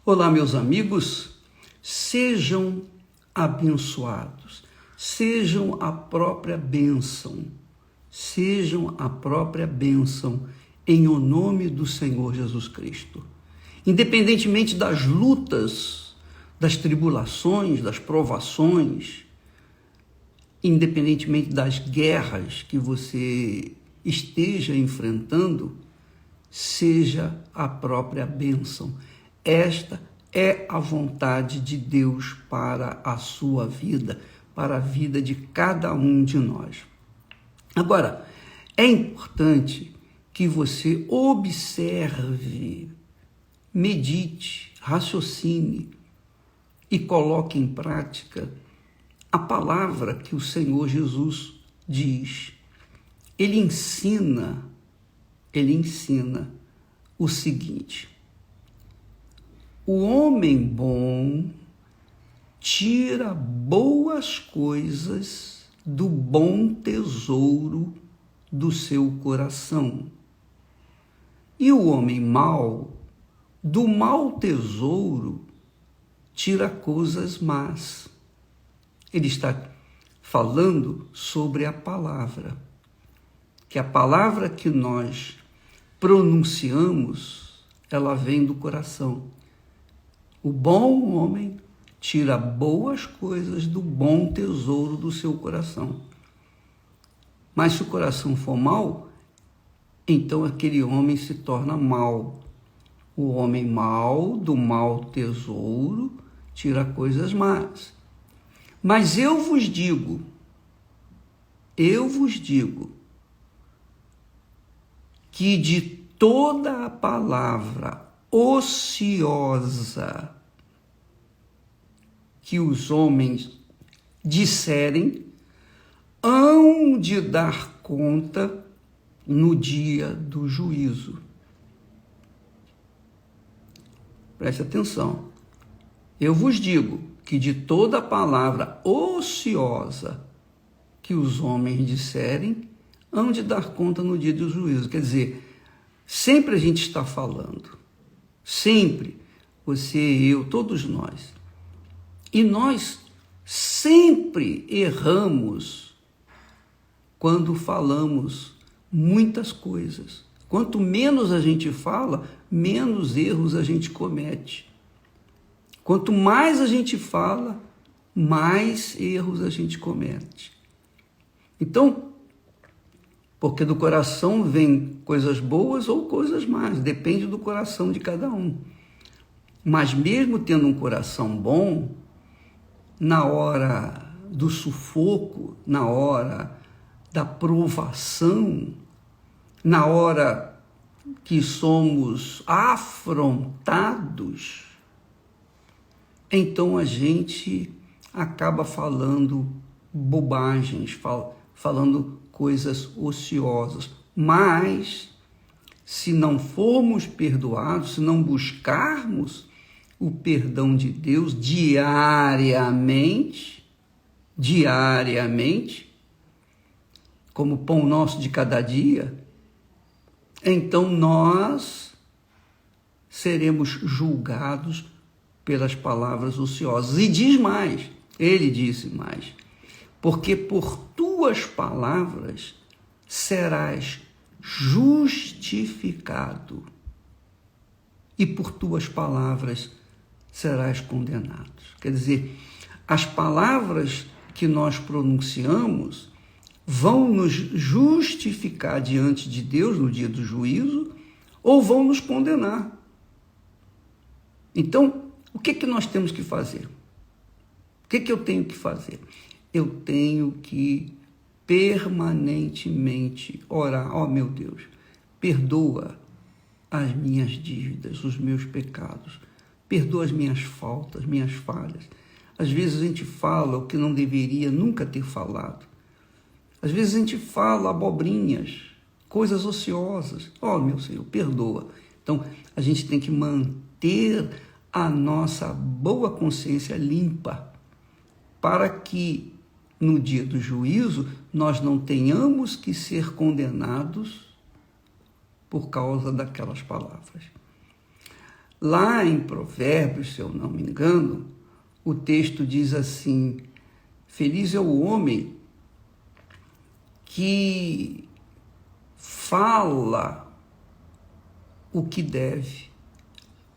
Olá, meus amigos, sejam abençoados, sejam a própria bênção, em o nome do Senhor Jesus Cristo. Independentemente das lutas, das tribulações, das provações, independentemente das guerras que você esteja enfrentando, seja a própria bênção. Esta é a vontade de Deus para a sua vida, para a vida de cada um de nós. Agora, é importante que você observe, medite, raciocine e coloque em prática a palavra que o Senhor Jesus diz. Ele ensina o seguinte: o homem bom tira boas coisas do bom tesouro do seu coração, e o homem mau, do mau tesouro, tira coisas más. Ele está falando sobre a palavra, que a palavra que nós pronunciamos, ela vem do coração. O bom homem tira boas coisas do bom tesouro do seu coração. Mas se o coração for mau, então aquele homem se torna mau. O homem mau, do mau tesouro, tira coisas más. Mas eu vos digo, que de toda a palavra ociosa que os homens disserem, hão de dar conta no dia do juízo. Preste atenção. Eu vos digo que de toda a palavra ociosa que os homens disserem, hão de dar conta no dia do juízo. Quer dizer, sempre a gente está falando. Sempre. Você, eu, todos nós. E nós sempre erramos quando falamos muitas coisas. Quanto menos a gente fala, menos erros a gente comete. Quanto mais a gente fala, mais erros a gente comete. Então, porque do coração vem coisas boas ou coisas más, depende do coração de cada um. Mas mesmo tendo um coração bom, na hora do sufoco, na hora da provação, na hora que somos afrontados, então a gente acaba falando bobagens, falando coisas ociosas. Mas, se não formos perdoados, se não buscarmos o perdão de Deus diariamente, como pão nosso de cada dia, então nós seremos julgados pelas palavras ociosas. E diz mais, ele disse mais, porque por tuas palavras serás justificado e por tuas palavras serás condenado. Quer dizer, as palavras que nós pronunciamos vão nos justificar diante de Deus no dia do juízo ou vão nos condenar. Então, o que nós temos que fazer? O que eu tenho que fazer? Eu tenho que permanentemente orar. Ó, meu Deus, perdoa as minhas dívidas, os meus pecados. Perdoa as minhas faltas, minhas falhas. Às vezes a gente fala o que não deveria nunca ter falado. Às vezes a gente fala abobrinhas, coisas ociosas. Ó, meu Senhor, perdoa. Então, a gente tem que manter a nossa boa consciência limpa para que no dia do juízo nós não tenhamos que ser condenados por causa daquelas palavras. Lá em Provérbios, se eu não me engano, o texto diz assim: feliz é o homem que fala o que deve.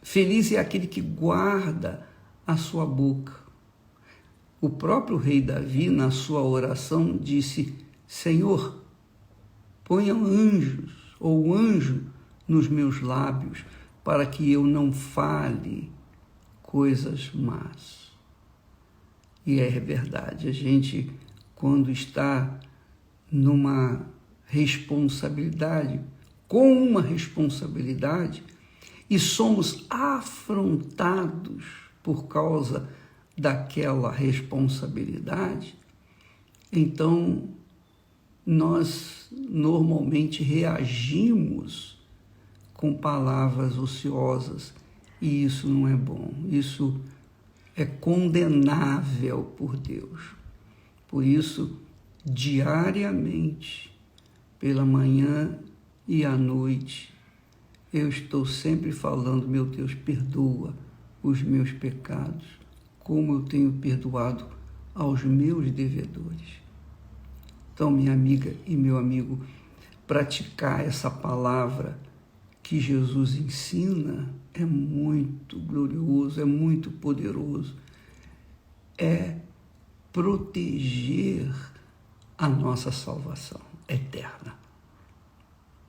Feliz é aquele que guarda a sua boca. O próprio rei Davi, na sua oração, disse: Senhor, ponha anjos ou anjo nos meus lábios, para que eu não fale coisas más. E é verdade, a gente, quando está numa responsabilidade, com uma responsabilidade, e somos afrontados por causa daquela responsabilidade, então nós normalmente reagimos com palavras ociosas, e isso não é bom, isso é condenável por Deus. Por isso, diariamente, pela manhã e à noite, eu estou sempre falando: meu Deus, perdoa os meus pecados, como eu tenho perdoado aos meus devedores. Então, minha amiga e meu amigo, praticar essa palavra que Jesus ensina é muito glorioso, é muito poderoso. É proteger a nossa salvação eterna.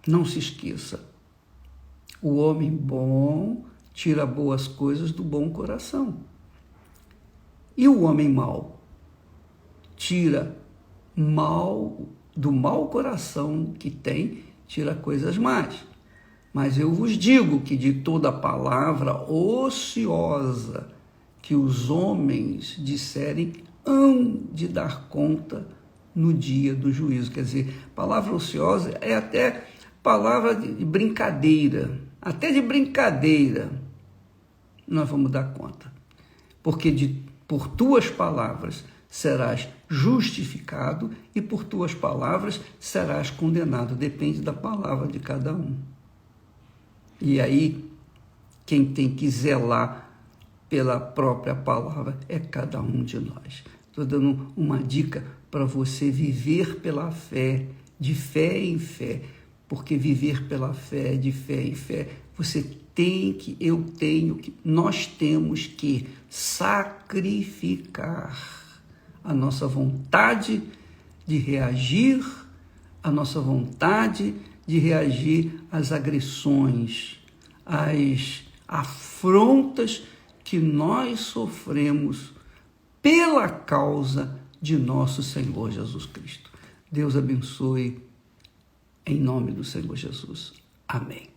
Não se esqueça, o homem bom tira boas coisas do bom coração. E o homem mau tira do mau coração que tem, tira coisas más. Mas eu vos digo que de toda palavra ociosa que os homens disserem, hão de dar conta no dia do juízo. Quer dizer, palavra ociosa é até palavra de brincadeira. Até de brincadeira nós vamos dar conta. Porque por tuas palavras serás justificado e por tuas palavras serás condenado. Depende da palavra de cada um. E aí, quem tem que zelar pela própria palavra é cada um de nós. Estou dando uma dica para você viver pela fé, de fé em fé, porque viver pela fé, de fé em fé, nós temos que sacrificar a nossa vontade de reagir, a nossa vontade de reagir às agressões, às afrontas que nós sofremos pela causa de nosso Senhor Jesus Cristo. Deus abençoe, em nome do Senhor Jesus. Amém.